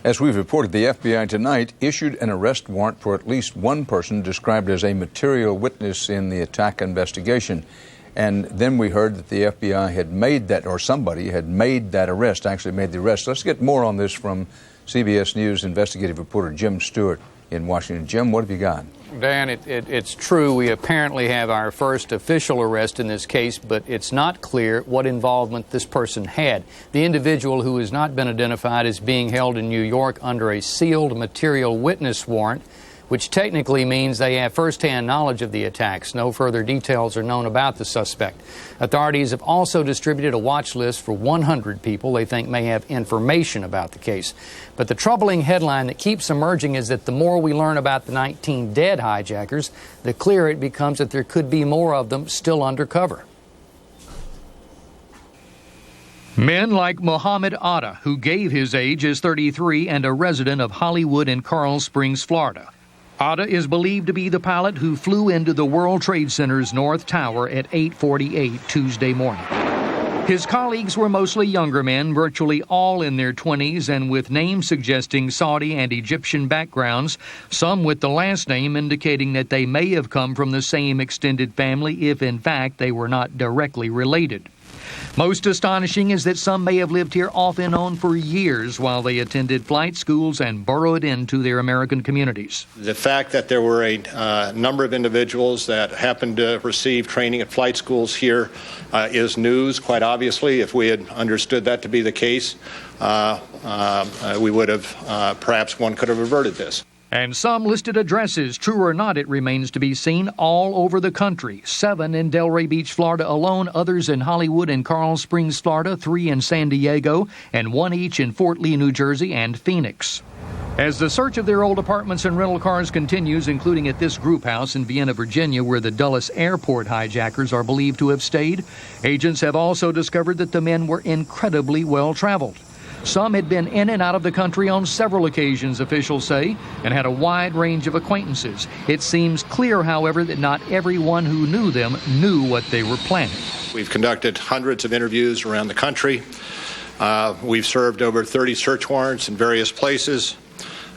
As we've reported, the FBI tonight issued an arrest warrant for at least one person described as a material witness in the attack investigation. And then we heard that the FBI had made that, or somebody had made that arrest, actually made the arrest. Let's get more on this from CBS News investigative reporter Jim Stewart in Washington. Jim, what have you got? Dan, it's true. We apparently have our first official arrest in this case, but it's not clear what involvement this person had. The individual, who has not been identified, is being held in New York under a sealed material witness warrant, which technically means they have first-hand knowledge of the attacks. No further details are known about the suspect. Authorities have also distributed a watch list for 100 people they think may have information about the case. But the troubling headline that keeps emerging is that the more we learn about the 19 dead hijackers, the clearer it becomes that there could be more of them still undercover. Men like Mohammed Atta, who gave his age as 33 and a resident of Hollywood and Coral Springs, Florida. Atta is believed to be the pilot who flew into the World Trade Center's North Tower at 8:48 Tuesday morning. His colleagues were mostly younger men, virtually all in their 20s, and with names suggesting Saudi and Egyptian backgrounds, some with the last name indicating that they may have come from the same extended family if, in fact, they were not directly related. Most astonishing is that some may have lived here off and on for years while they attended flight schools and burrowed into their American communities. The fact that there were a number of individuals that happened to receive training at flight schools here is news, quite obviously. If we had understood that to be the case, we would have, perhaps one could have averted this. And some listed addresses, true or not, it remains to be seen, all over the country. 7 in Delray Beach, Florida alone, others in Hollywood and Coral Springs, Florida, 3 in San Diego, and 1 each in Fort Lee, New Jersey, and Phoenix. As the search of their old apartments and rental cars continues, including at this group house in Vienna, Virginia, where the Dulles Airport hijackers are believed to have stayed, agents have also discovered that the men were incredibly well-traveled. Some had been in and out of the country on several occasions, officials say, and had a wide range of acquaintances. It seems clear, however, that not everyone who knew them knew what they were planning. We've conducted hundreds of interviews around the country. We've served over 30 search warrants in various places.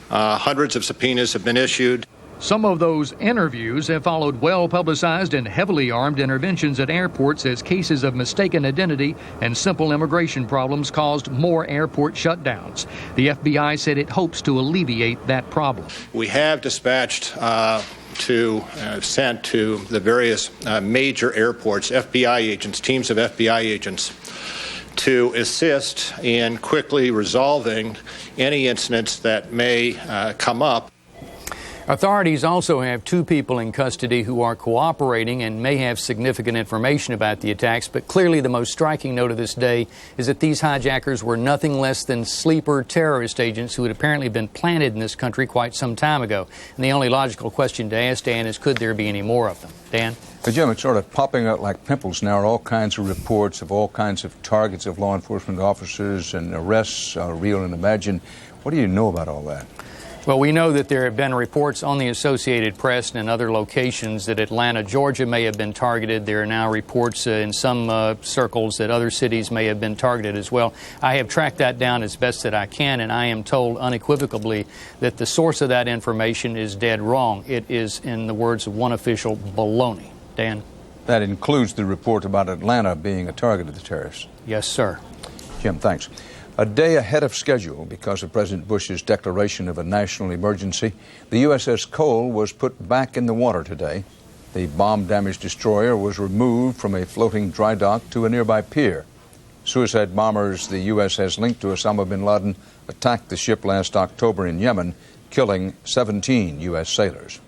Hundreds of subpoenas have been issued. Some of those interviews have followed well-publicized and heavily armed interventions at airports as cases of mistaken identity and simple immigration problems caused more airport shutdowns. The FBI said it hopes to alleviate that problem. We have dispatched sent to the various major airports, FBI agents, teams of FBI agents, to assist in quickly resolving any incidents that may come up. Authorities also have 2 people in custody who are cooperating and may have significant information about the attacks, but clearly the most striking note of this day is that these hijackers were nothing less than sleeper terrorist agents who had apparently been planted in this country quite some time ago. And the only logical question to ask, Dan, is could there be any more of them? Dan? Jim, it's sort of popping up like pimples now. All kinds of reports of all kinds of targets of law enforcement officers and arrests, real and imagined. What do you know about all that? Well, we know that there have been reports on the Associated Press and in other locations that Atlanta, Georgia may have been targeted. There are now reports in some circles that other cities may have been targeted as well. I have tracked that down as best that I can, and I am told unequivocally that the source of that information is dead wrong. It is, in the words of one official, baloney. Dan? That includes the report about Atlanta being a target of the terrorists. Yes, sir. Jim, thanks. A day ahead of schedule because of President Bush's declaration of a national emergency, the USS Cole was put back in the water today. The bomb-damaged destroyer was removed from a floating dry dock to a nearby pier. Suicide bombers the U.S. has linked to Osama bin Laden attacked the ship last October in Yemen, killing 17 U.S. sailors.